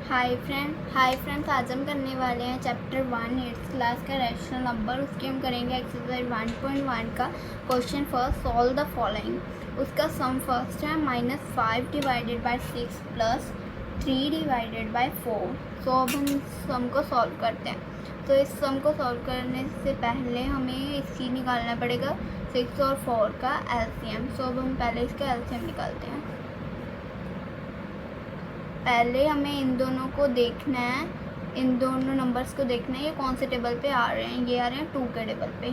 Hi friends, आज हम करने वाले हैं चैप्टर 1 8th क्लास का रैशनल नंबर। उसके हम करेंगे एक्सरसाइज 1.1 का question first, solve the following. उसका सम फर्स्ट है -5 divided by 6 plus 3 divided by 4। सो अब हम सम को सॉल्व करते हैं। तो इस सम को सॉल्व करने से पहले हमें इसकी निकालना पड़ेगा 6 और 4 का एलसीएम। सो अब हम पहले इसका एलसीएम निकालते हैं। पहले हमें इन दोनों को देखना है, इन दोनों नंबर्स को देखना है ये कौन से टेबल पे आ रहे हैं। ये आ रहे हैं 2 के टेबल पे।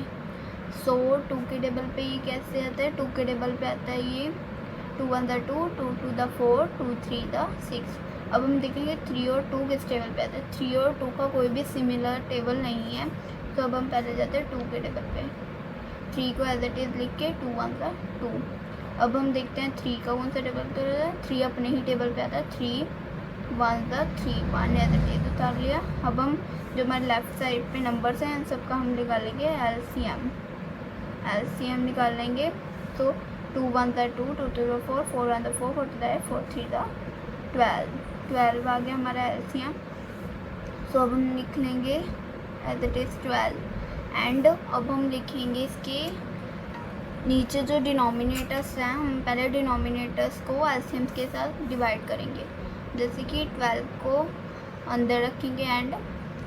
सो 2 के टेबल पे ये कैसे आता है? 2 के टेबल पे आता है ये 2 1 द 2, 2 2 द 4, 2 3 द 6। अब हम देखेंगे 3 और 2 किस टेबल पे आता है। 3 और 2 का कोई भी सिमिलर टेबल नहीं है। तो अब हम पहले जाते हैं 2 के टेबल पे। 3 को एज इट इज़ लिख के 2 1 द 2। अब हम देखते हैं 3 का कौन सा टेबल पे आता है। 3 अपने ही टेबल पे आता है। 3 1 द 3, 1 एज इट इज उतार लिया। अब हम जो हमारे लेफ्ट साइड पे नंबर्स हैं इन सबका हम निकालेंगे एलसीएम निकाल लेंगे। तो 2 1 the 2, 2 2 the 4, 4 1 the 4, 4 2 the 8, 4 3 the 12 आ गया हमारा एलसीएम। सो अब हम लिख लेंगे एज इट इज़ 12। एंड अब हम लिखेंगे इसके नीचे जो डिनोमिनेटर्स हैं, हम पहले डिनोमिनेटर्स को एलसीएम्स के साथ डिवाइड करेंगे। जैसे कि 12 को अंदर रखेंगे एंड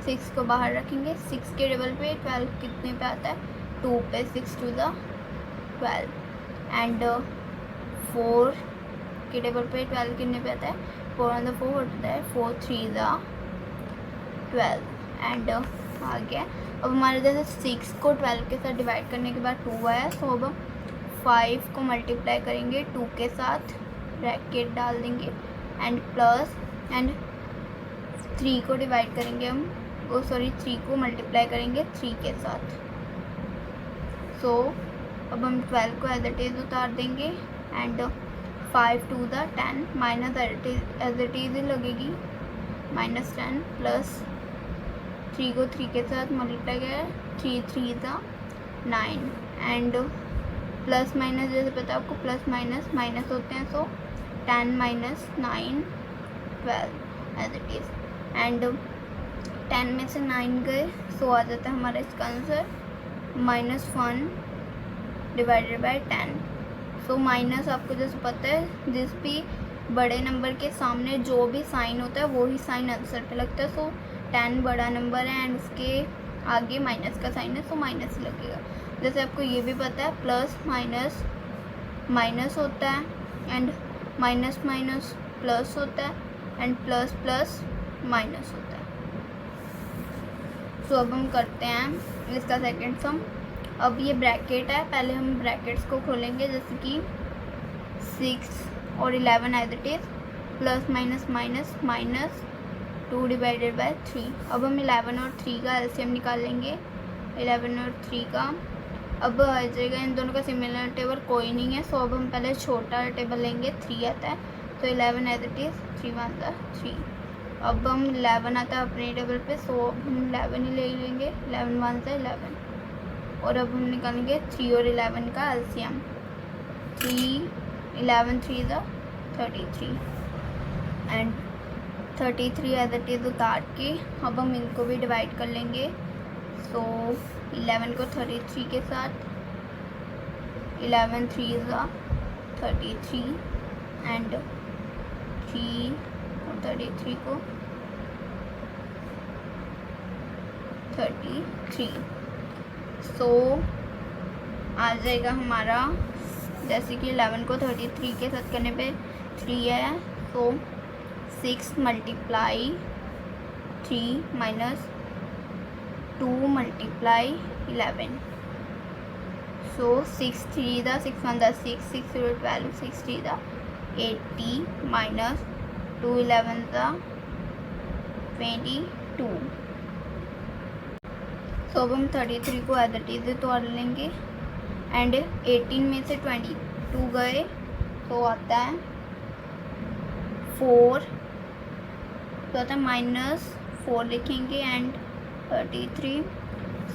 6 को बाहर रखेंगे। 6 के टेबल पे 12 कितने पे आता है? 2 पे। 6 2 द 12। एंड 4 के टेबल पे 12 कितने पे आता है? 4 1 द 4 होता है। 4 3 द 12। एंड आ गया। अब हमारे जैसे 6 को 12 के साथ डिवाइड करने के बाद 2 आया। सो अब 5 को मल्टीप्लाई करेंगे 2 के साथ, ब्रैकेट डाल देंगे एंड प्लस, एंड 3 को डिवाइड करेंगे हम, 3 को मल्टीप्लाई करेंगे 3 के साथ। सो अब हम 12 को एज इट इज़ उतार देंगे and 5 2 the 10 minus as it is ही लगेगी -10 प्लस 3 को 3 के साथ मल्टीप्लाई किया 3 3 द 9 एंड प्लस माइनस जैसे पता है आपको प्लस माइनस माइनस होते हैं। So 10 minus 9 12 as it is. And 10 में से 9 गए। सो आ जाता है हमारा इसका answer -1 divided bye 10। So minus आपको जैसे पता है जिस भी बड़े नंबर के सामने जो भी साइन होता है वो ही साइन आंसर पे लगता है। सो 10 बड़ा नंबर है एंड उसके आगे माइनस का साइन है, सो माइनस ही लगेगा। जैसे आपको ये भी पता है प्लस माइनस माइनस होता है एंड माइनस माइनस प्लस होता है एंड प्लस प्लस माइनस होता है। सो अब हम करते हैं इसका सेकंड सम। अब ये ब्रैकेट है, पहले हम ब्रैकेट्स को खोलेंगे जैसे कि 6 और 11 as it is, plus minus minus minus 2 divided by 3। अब हम 11 और 3 का एलसीएम निकाल लेंगे। 11 और 3 का अब आ जाएगा, इन दोनों का सिमिलर टेबल कोई नहीं है। सो अब हम पहले छोटा टेबल लेंगे, 3 आता है। तो 11 एज इट इज़, 3 1 द 3। अब हम 11 आता है अपने टेबल पे। सो अब हम 11 ही ले लेंगे, 11 1 द 11। और अब हम निकालेंगे 3 और 11 का LCM. 3 11 3 the 33 and 33 as it is उतार के अब हम इनको भी डिवाइड कर लेंगे। सो 11 को 33 के साथ, 11 3 ज़ा 33 एंड 3 और 33 को 33। सो आ जाएगा हमारा, जैसे कि 11 को 33 के साथ करने पे 3 है। सो 6 multiply 3 minus 2 multiply 11। So 6 3 the 6 1 the 6, 6 0 12, 6 3 the 80 minus 2 11 the 22। सो अब हम 33 को एज इट इज़ तोड़ लेंगे एंड 18 में से 22 गए तो आता है 4, तो आता है -4 लिखेंगे एंड 33।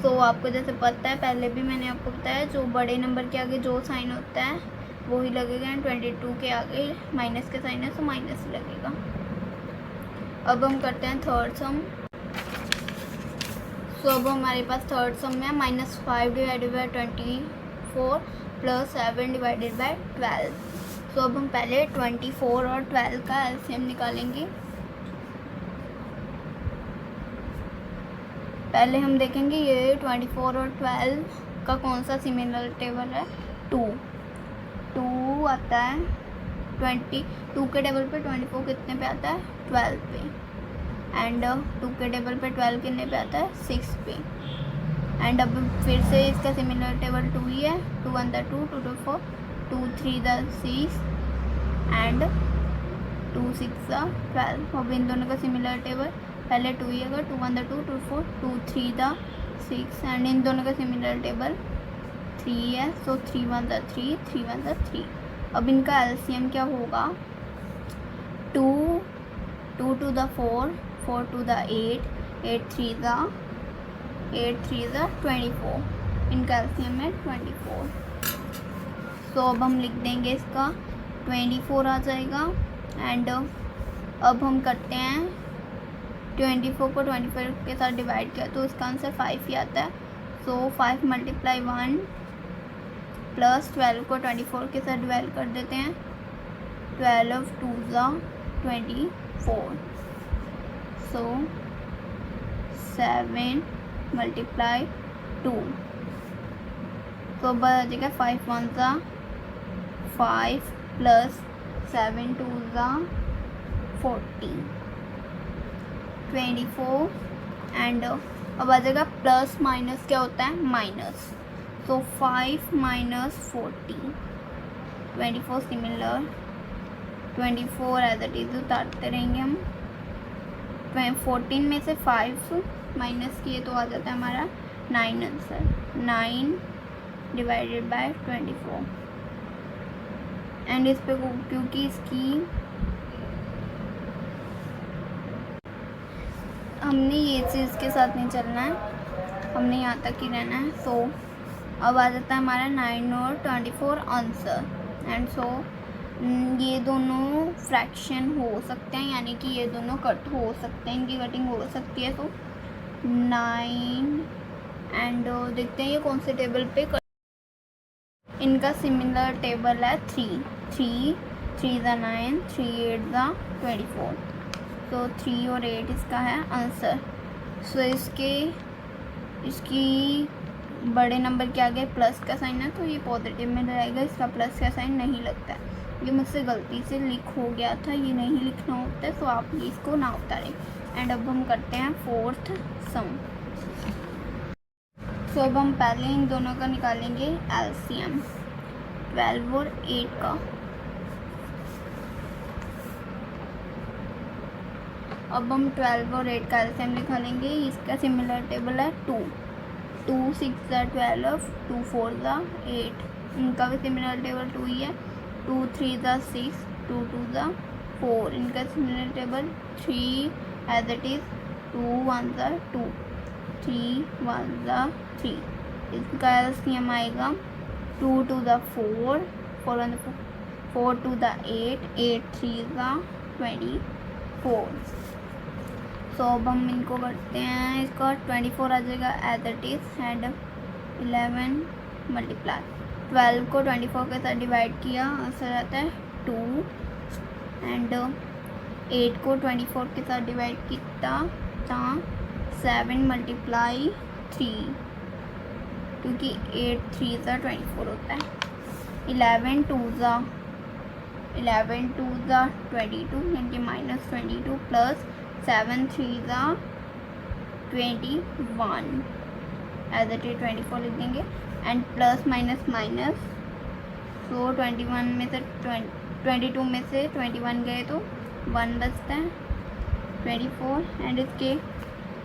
सो आपको जैसे पता है, पहले भी मैंने आपको बताया जो बड़े नंबर के आगे जो साइन होता है वो ही लगेगा एंड 22 के आगे माइनस का साइन है, सो माइनस ही लगेगा। अब हम करते हैं थर्ड सम। सो अब हमारे पास थर्ड सम में -5 divided by 24 plus 7 divided by 12। सो अब हम पहले 24 और 12 का एलसीएम निकालेंगे। पहले हम देखेंगे ये 24 और 12 का कौन सा सिमिलर टेबल है। 2 आता है 22 के टेबल पे, 24 कितने पे आता है 12 पे, एंड 2 के टेबल पे 12 कितने पे आता है 6 पे। एंड अब फिर से इसका सिमिलर टेबल 2 ही है। 2 1 2 2 2 4 2 3 6 एंड 2 6 12। अब इन दोनों का सिमिलर टेबल पहले 2 ही होगा। 2 1 2 2 4 2 3 6 एंड इन दोनों का सिमिलर टेबल 3 है। सो 3 1 3 3 1 3। अब इनका एलसीएम क्या होगा। 2 2 to the 4 4 to the 8 8 3 24। इनका एलसीएम है 24। सो अब हम लिख देंगे इसका 24 आ जाएगा। एंड अब हम करते हैं 24 को 24 के साथ डिवाइड किया तो इसका आंसर 5 ही आता है। सो 5 × 1 प्लस 12 को 24 के साथ डिवाइड कर देते हैं। 12 2 24। सो 7 × 2। तो बचेगा 5 1 5 प्लस 7 2 14 24। एंड अब आ जाएगा प्लस माइनस क्या होता है माइनस। तो 5 - 40 24 सिमिलर 24 एज इट इज उतारते रहेंगे हम। 14 में से 5 माइनस किए तो आ जाता है हमारा 9 आंसर। 9 divided by 24। एंड इस पे क्योंकि इसकी हमने ये चीज़ के साथ नहीं चलना है, हमने यहाँ तक ही रहना है। सो अब आ जाता है हमारा 9 और 24 आंसर। एंड सो ये दोनों फ्रैक्शन हो सकते हैं, यानी कि ये दोनों कट हो सकते हैं, इनकी कटिंग हो सकती है। तो 9 एंड देखते हैं ये कौन से टेबल पे कट। इनका सिमिलर टेबल है 3 3 3 9 3 8 24। तो 3 और 8 इसका है आंसर। सो इसकी बड़े नंबर के आगे प्लस का साइन है तो ये पॉजिटिव में रहेगा, इसका प्लस का साइन नहीं लगता है। ये मुझसे गलती से लिख हो गया था, ये नहीं लिखना होता है, तो आप इसको ना उतारें। एंड अब हम करते हैं फोर्थ सम। सो अब हम पहले इन दोनों का निकालेंगे एलसीएम 12 और 8 का। अब हम 12 और 8 का एलसीएम निकालेंगे। इसका सिमिलर टेबल है 2 2 6 12 2 4 8। इनका भी सिमिलर टेबल 2 ही है। 2 3 6 2 2 4। इनका similar table 3 as it is. 2 1 2 3 1 3। इसका एलसीएम आएगा 2 2 4 4 1 4 2 8 8 3 24। सो अब हम इनको करते हैं। इसका 24 आ जाएगा एज इट इज। एंड 11 × 12 को 24 के साथ डिवाइड किया, आंसर आता है 2। एंड 8 को 24 के साथ डिवाइड किया था 7 × 3, क्योंकि 8 3 24 होता है। 11 2 22 यानी -22 प्लस 7 3 21 एज इट इज 24 लिख देंगे। And plus minus minus. So 21 में से 22 में से 21 गए तो 1 बचता है 24। एंड इसके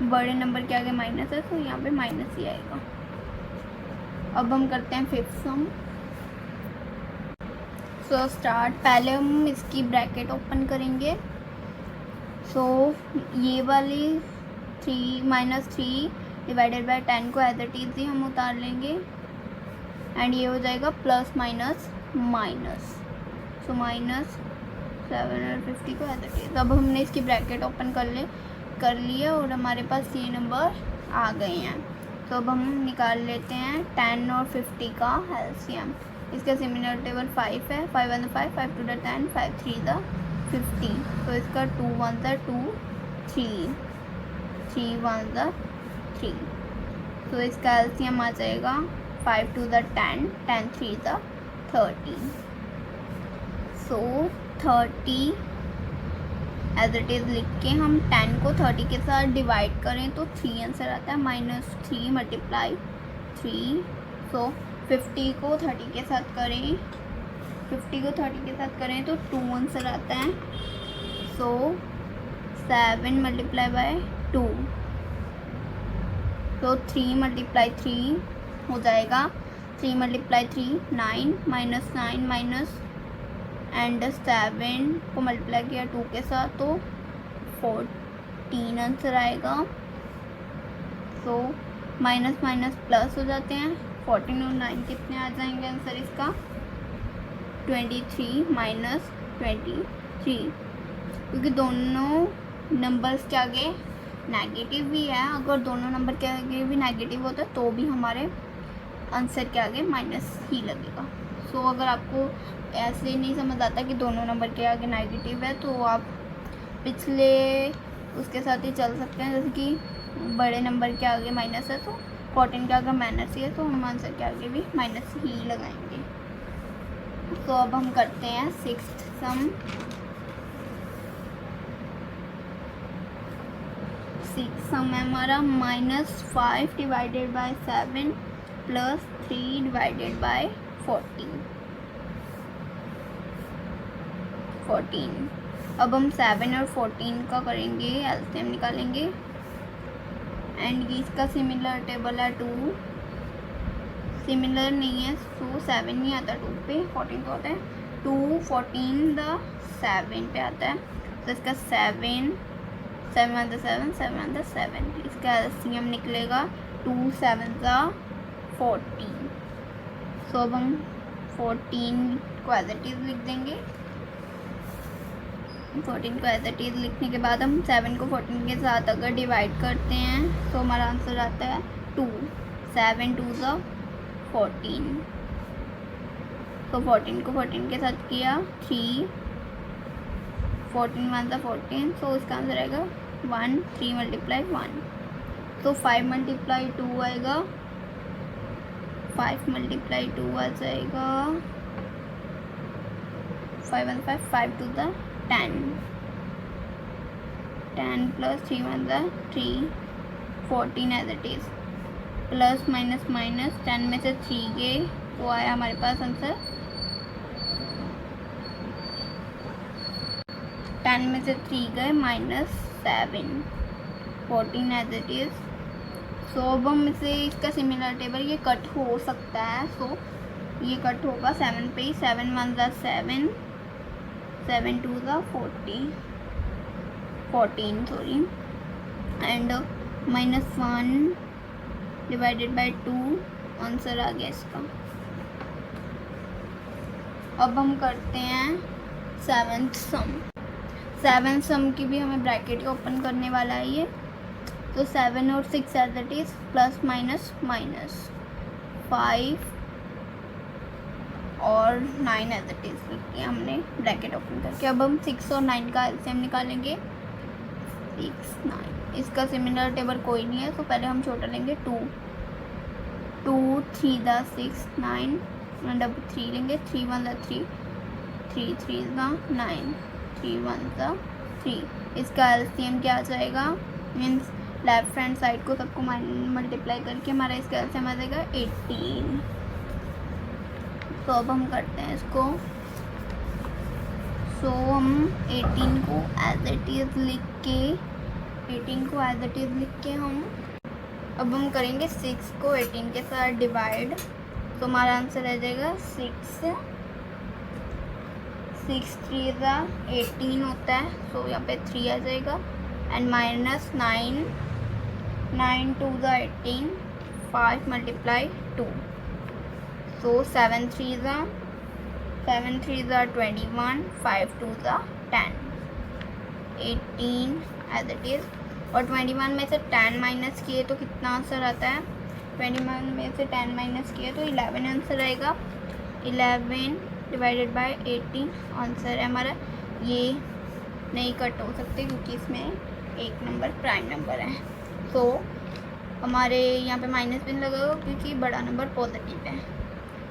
बड़े नंबर के आगे माइनस है तो यहाँ पे माइनस ही आएगा। अब हम करते हैं फिफ्थ सम। So start. पहले हम इसकी ब्रैकेट ओपन करेंगे। सो ये वाली 3 डिवाइडेड बाय 10 को एज इट इज ही हम उतार लेंगे। एंड ये हो जाएगा plus minus minus. So minus 7 और 50 को एज इट इज। अब हमने इसकी ब्रैकेट ओपन कर लिया और हमारे पास ये नंबर आ गए हैं। तो अब हम निकाल लेते हैं 10 और 50 का एलसीएम। इसका सिमिलर टेबल 5 है, 5 1 5, 5 2 10, 5 3 50। तो इसका 2 1 2, 3 3 1 3। तो इसका एलसीएम आ जाएगा 5 2 10, 10 3 30। सो 30 एज इट इज़ लिख के हम 10 को 30 के साथ डिवाइड करें तो 3 आंसर आता है, -3 मल्टीप्लाई 3। सो 50 को 30 के साथ करें, 50 को 30 के साथ करें तो 2 आंसर आता है। सो 7 मल्टीप्लाई बाय 2, तो 3 मल्टीप्लाई 3 हो जाएगा, 3 मल्टीप्लाई 3 9, -9 माइनस एंड 7 को मल्टीप्लाई किया 2 के साथ तो 14 आंसर आएगा। सो माइनस माइनस प्लस हो जाते हैं, 14 और 9 कितने आ जाएंगे आंसर इसका, 23 माइनस 23, क्योंकि दोनों नंबर्स के आगे नेगेटिव भी है। अगर दोनों नंबर के आगे भी नेगेटिव होता है तो भी हमारे आंसर के आगे माइनस ही लगेगा। सो अगर आपको ऐसे नहीं समझ आता कि दोनों नंबर के आगे नेगेटिव है तो आप पिछले उसके साथ ही चल सकते हैं, जैसे कि बड़े नंबर के आगे माइनस है तो 14 के आगे माइनस ही है तो हम आंसर के आगे भी माइनस ही लगाएंगे। तो अब हम करते हैं 6th सम। 6 सम है हमारा -5 divided by 7 plus 3 divided by 14। अब हम 7 और 14 का करेंगे, एलसीएम निकालेंगे एंड इसका सिमिलर टेबल है 2, सिमिलर नहीं है तो 7 नहीं आता 2 पे, 14 तो आता है 2, 14 7 पे आता है। तो इसका 7 7 1 7, 7 1 7, इसका एलसीएम निकलेगा 2 7 14। सो अब हम 14 को एज इट इज लिख देंगे। 14 को एज इट इज लिखने के बाद हम 7 को 14 के साथ अगर डिवाइड करते हैं तो हमारा आंसर आता है 2, 7 2 14। तो 14 को 14 के साथ किया 3, 14 1 14, सो इसका आंसर आएगा 1, 3 मल्टीप्लाई 1। तो 5 मल्टीप्लाई 2 आएगा, 5 मल्टीप्लाई 2 आ जाएगा 5 1 5, 5 2 10, 10 plus 3 1 3, 14 as it is, plus minus minus 10 में से 3 गए तो आया हमारे पास आंसर 10 में से 3 गए -7, 14 एज इट इज। सो अब हम इसे इसका सिमिलर टेबल ये कट हो सकता है, सो ये कट होगा 7 पे ही, 7 1 7, 7 2 14 sorry, and -1 divided by 2 answer आ गया इसका। अब हम करते हैं 7th सम। 7th सम की भी हमें ब्रैकेट ओपन करने वाला है ये। तो 7 और 6 as it is, plus minus minus 5 और 9 एज इट इज लिख के हमने ब्रैकेट ओपन करके अब हम 6 और 9 का एलसीएम निकालेंगे। 6 9, इसका सिमिलर टेबल कोई नहीं है तो पहले हम छोटा लेंगे 2 3 6 9, एंड अब 3 लेंगे, 3 1 3, 3 3 9, 3 1 3। इसका एलसीएम क्या आ जाएगा, मीन्स लेफ्ट हैंड साइड को सबको मल्टीप्लाई करके हमारा इसका एलसीएम आ जाएगा 18। तो अब हम करते हैं इसको। सो हम 18 को एज इट इज लिख के हम अब हम करेंगे 6 को 18 के साथ डिवाइड। तो हमारा आंसर आ जाएगा 6 3 18 होता है, सो यहाँ पे 3 आ जाएगा, and -9 9 2 18, 5 multiply 2, so 7 3 21, 5 2 10, 18 as it is, और 21 में से 10 माइनस किए तो कितना आंसर आता है? 21 में से 10 माइनस किए तो 11 आंसर आएगा। 11 डिवाइडेड बाय 18 आंसर है हमारा। ये नहीं कट हो सकते क्योंकि इसमें एक नंबर प्राइम नंबर है, तो हमारे यहाँ पे माइनस भी लगेगा क्योंकि बड़ा नंबर पॉजिटिव है।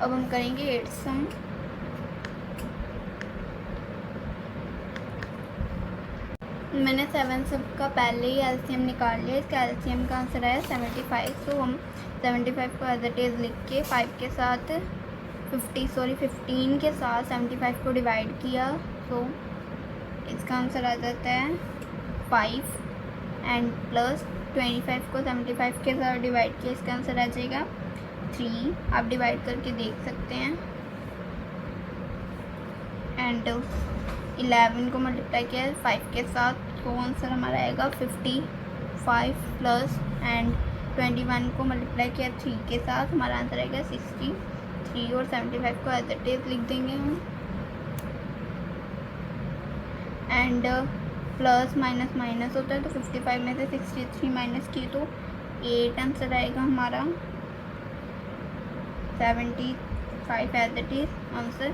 अब हम करेंगे 8 सम। मैंने 7 सब का पहले ही एलसीएम निकाल लिया। इसका एलसीएम का आंसर आया 75। तो हम 75 को एज इट इज़ लिख के 5 के साथ 15 के साथ 75 को डिवाइड किया, तो इसका आंसर आ जाता है 5 एंड प्लस 25 को 75 के साथ डिवाइड किया, इसका आंसर आ जाएगा 3। आप डिवाइड करके देख सकते हैं। एंड 11 को मल्टीप्लाई किया 5 के साथ, तो आंसर हमारा आएगा 55 प्लस एंड 21 को मल्टीप्लाई किया 3 के साथ, हमारा आंसर आएगा 63। और 75 को एज इट इज़ लिख देंगे हम। एंड प्लस माइनस माइनस होता है, तो 55 में से 63 माइनस किए तो 8 आंसर आएगा हमारा। 75 एज इट इज़ आंसर,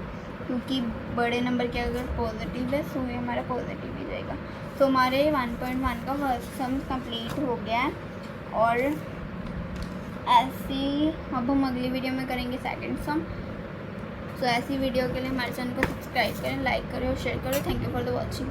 क्योंकि बड़े नंबर के अगर पॉजिटिव है तो ये हमारा पॉजिटिव ही जाएगा। तो हमारे 1.1 का फर्स्ट सम कंप्लीट हो गया है। और ऐसी अब हम अगली वीडियो में करेंगे सेकंड सम। तो ऐसी वीडियो के लिए हमारे चैनल को सब्सक्राइब करें, लाइक करें और शेयर करें। Thank you for the watching.